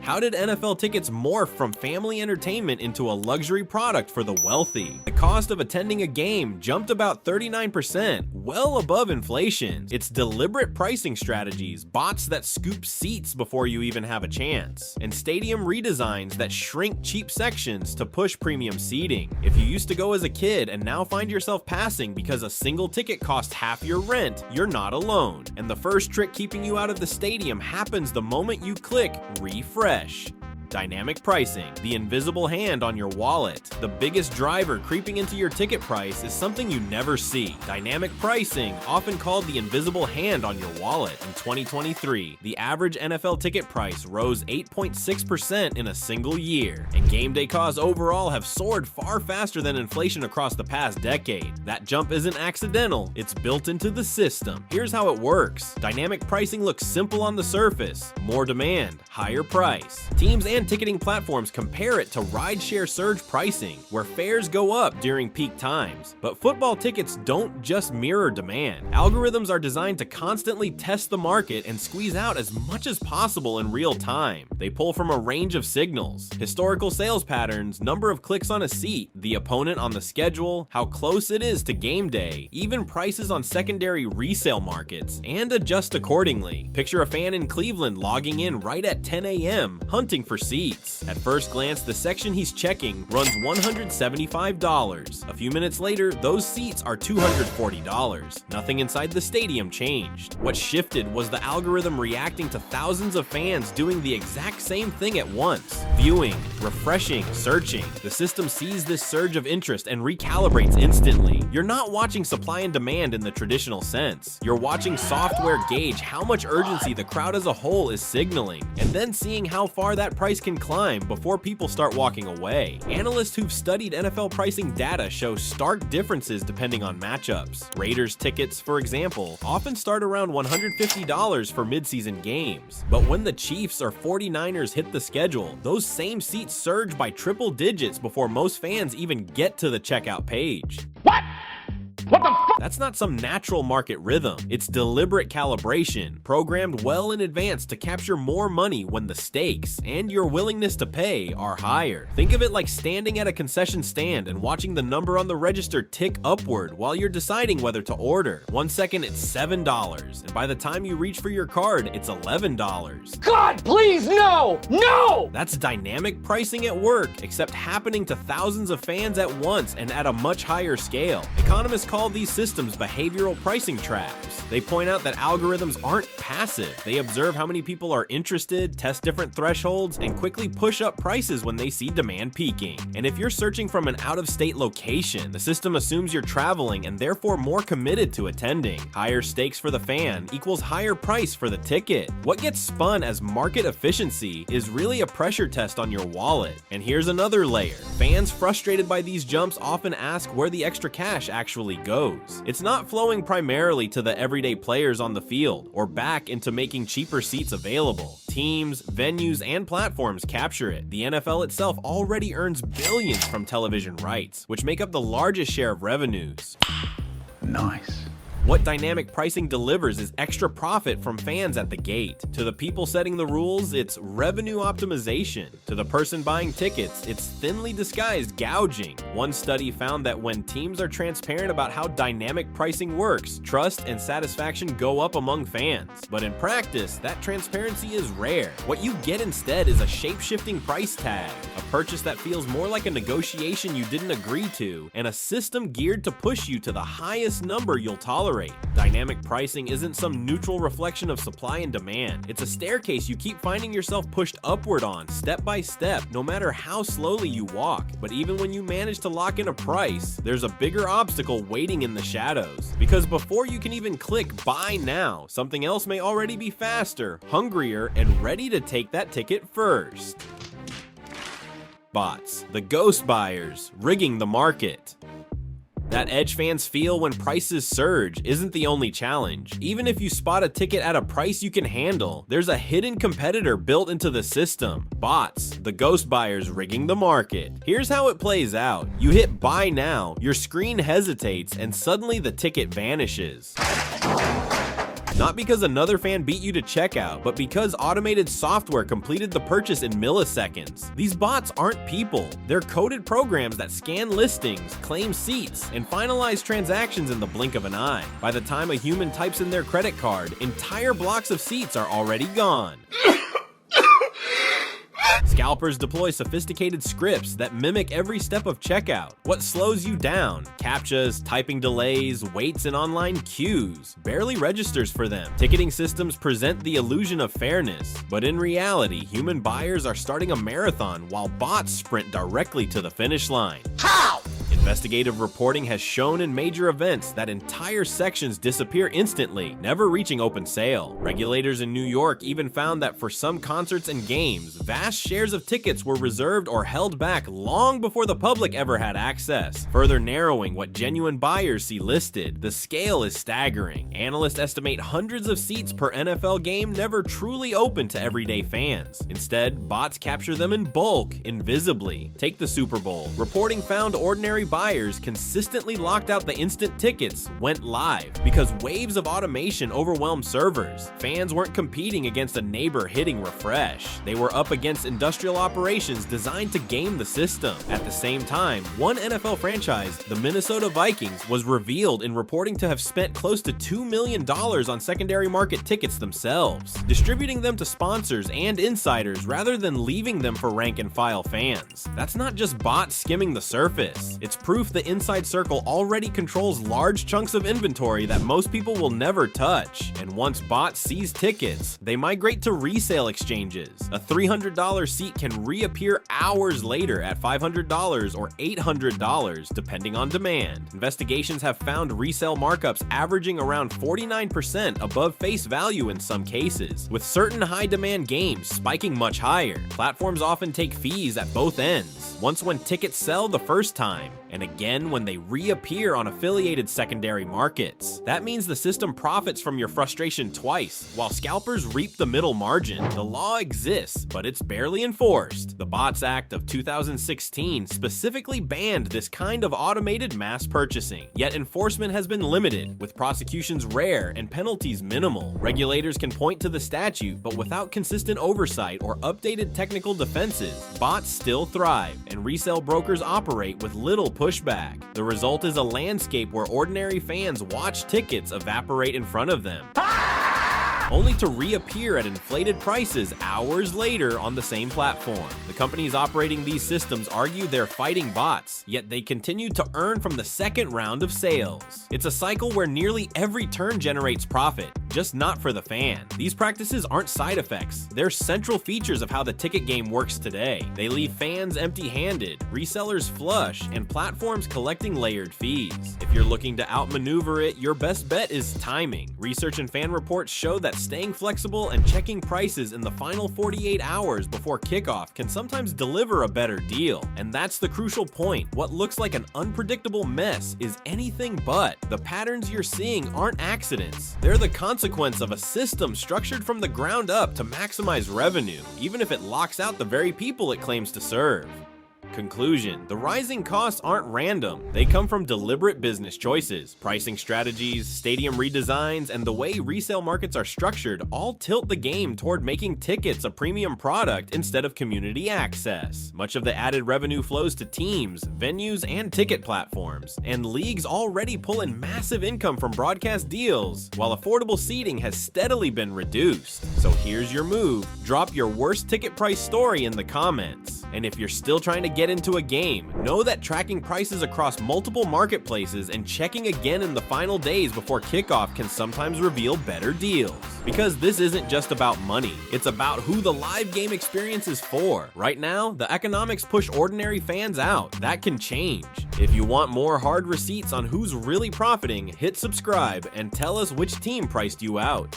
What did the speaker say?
How did NFL tickets morph from family entertainment into a luxury product for the wealthy? The cost of attending a game jumped about 39%, well above inflation. It's deliberate pricing strategies, bots that scoop seats before you even have a chance, and stadium redesigns that shrink cheap sections to push premium seating. If you used to go as a kid and now find yourself passing because a single ticket costs half your rent, you're not alone. And the first trick keeping you out of the stadium happens the moment you click refresh. Dynamic pricing, the invisible hand on your wallet. The biggest driver creeping into your ticket price is something you never see. Dynamic pricing, often called the invisible hand on your wallet. In 2023, the average NFL ticket price rose 8.6% in a single year, and game day costs overall have soared far faster than inflation across the past decade. That jump isn't accidental, it's built into the system. Here's how it works. Dynamic pricing looks simple on the surface. More demand, higher price. Teams and ticketing platforms compare it to rideshare surge pricing, where fares go up during peak times. But football tickets don't just mirror demand. Algorithms are designed to constantly test the market and squeeze out as much as possible in real time. They pull from a range of signals: historical sales patterns, number of clicks on a seat, the opponent on the schedule, how close it is to game day, even prices on secondary resale markets, and adjust accordingly. Picture a fan in Cleveland logging in right at 10 a.m., hunting for seats. At first glance, the section he's checking runs $175. A few minutes later, those seats are $240. Nothing inside the stadium changed. What shifted was the algorithm reacting to thousands of fans doing the exact same thing at once: viewing, refreshing, searching. The system sees this surge of interest and recalibrates instantly. You're not watching supply and demand in the traditional sense. You're watching software gauge how much urgency the crowd as a whole is signaling, and then seeing how far that price can climb before people start walking away. Analysts who've studied NFL pricing data show stark differences depending on matchups. Raiders tickets, for example, often start around $150 for midseason games. But when the Chiefs or 49ers hit the schedule, those same seats surge by triple digits before most fans even get to the checkout page. What the f? That's not some natural market rhythm. It's deliberate calibration, programmed well in advance to capture more money when the stakes and your willingness to pay are higher. Think of it like standing at a concession stand and watching the number on the register tick upward while you're deciding whether to order. 1 second it's $7, and by the time you reach for your card, it's $11. God, please, no! No! That's dynamic pricing at work, except happening to thousands of fans at once and at a much higher scale. Economists call these systems behavioral pricing traps. They point out that algorithms aren't passive. They observe how many people are interested, test different thresholds, and quickly push up prices when they see demand peaking. And if you're searching from an out-of-state location, the system assumes you're traveling and therefore more committed to attending. Higher stakes for the fan equals higher price for the ticket. What gets spun as market efficiency is really a pressure test on your wallet. And here's another layer. Fans frustrated by these jumps often ask where the extra cash actually goes. It's not flowing primarily to the everyday players on the field or back into making cheaper seats available. Teams, venues, and platforms capture it. The NFL itself already earns billions from television rights, which make up the largest share of revenues. Nice. What dynamic pricing delivers is extra profit from fans at the gate. To the people setting the rules, it's revenue optimization. To the person buying tickets, it's thinly disguised gouging. One study found that when teams are transparent about how dynamic pricing works, trust and satisfaction go up among fans. But in practice, that transparency is rare. What you get instead is a shape-shifting price tag, a purchase that feels more like a negotiation you didn't agree to, and a system geared to push you to the highest number you'll tolerate. Dynamic pricing isn't some neutral reflection of supply and demand. It's a staircase you keep finding yourself pushed upward on, step by step, no matter how slowly you walk. But even when you manage to lock in a price, there's a bigger obstacle waiting in the shadows. Because before you can even click buy now, something else may already be faster, hungrier, and ready to take that ticket first. Bots, the ghost buyers, rigging the market. That edge fans feel when prices surge isn't the only challenge. Even if you spot a ticket at a price you can handle, there's a hidden competitor built into the system. Bots, the ghost buyers rigging the market. Here's how it plays out. You hit buy now, your screen hesitates, and suddenly the ticket vanishes. Not because another fan beat you to checkout, but because automated software completed the purchase in milliseconds. These bots aren't people. They're coded programs that scan listings, claim seats, and finalize transactions in the blink of an eye. By the time a human types in their credit card, entire blocks of seats are already gone. Scalpers deploy sophisticated scripts that mimic every step of checkout. What slows you down? CAPTCHAs, typing delays, waits, and online queues barely registers for them. Ticketing systems present the illusion of fairness, but in reality, human buyers are starting a marathon while bots sprint directly to the finish line. How? Investigative reporting has shown in major events that entire sections disappear instantly, never reaching open sale. Regulators in New York even found that for some concerts and games, vast shares of tickets were reserved or held back long before the public ever had access, further narrowing what genuine buyers see listed. The scale is staggering. Analysts estimate hundreds of seats per NFL game never truly open to everyday fans. Instead, bots capture them in bulk, invisibly. Take the Super Bowl. Reporting found ordinary buyers consistently locked out the instant tickets went live because waves of automation overwhelmed servers. Fans weren't competing against a neighbor hitting refresh. They were up against industrial operations designed to game the system. At the same time, one NFL franchise, the Minnesota Vikings, was revealed in reporting to have spent close to $2 million on secondary market tickets themselves, distributing them to sponsors and insiders rather than leaving them for rank and file fans. That's not just bots skimming the surface. It's proof the inside circle already controls large chunks of inventory that most people will never touch. And once bots seize tickets, they migrate to resale exchanges. A $300 seat can reappear hours later at $500 or $800 depending on demand. Investigations have found resale markups averaging around 49% above face value in some cases, with certain high-demand games spiking much higher. Platforms often take fees at both ends, once when tickets sell the first time, and again when they reappear on affiliated secondary markets. That means the system profits from your frustration twice, while scalpers reap the middle margin. The law exists, but it's barely enforced. The Bots Act of 2016 specifically banned this kind of automated mass purchasing, yet enforcement has been limited, with prosecutions rare and penalties minimal. Regulators can point to the statute, but without consistent oversight or updated technical defenses, bots still thrive, and resale brokers operate with little pushback. The result is a landscape where ordinary fans watch tickets evaporate in front of them, only to reappear at inflated prices hours later on the same platform. The companies operating these systems argue they're fighting bots, yet they continue to earn from the second round of sales. It's a cycle where nearly every turn generates profit, just not for the fan. These practices aren't side effects, they're central features of how the ticket game works today. They leave fans empty-handed, resellers flush, and platforms collecting layered fees. If you're looking to outmaneuver it, your best bet is timing. Research and fan reports show that staying flexible and checking prices in the final 48 hours before kickoff can sometimes deliver a better deal. And that's the crucial point. What looks like an unpredictable mess is anything but. The patterns you're seeing aren't accidents. They're the consequence of a system structured from the ground up to maximize revenue, even if it locks out the very people it claims to serve. Conclusion: the rising costs aren't random. They come from deliberate business choices. Pricing strategies, stadium redesigns, and the way resale markets are structured all tilt the game toward making tickets a premium product instead of community access. Much of the added revenue flows to teams, venues, and ticket platforms, and leagues already pull in massive income from broadcast deals, while affordable seating has steadily been reduced. So here's your move: drop your worst ticket price story in the comments. And if you're still trying to get into a game, know that tracking prices across multiple marketplaces and checking again in the final days before kickoff can sometimes reveal better deals. Because this isn't just about money, it's about who the live game experience is for. Right now, the economics push ordinary fans out. That can change. If you want more hard receipts on who's really profiting, hit subscribe and tell us which team priced you out.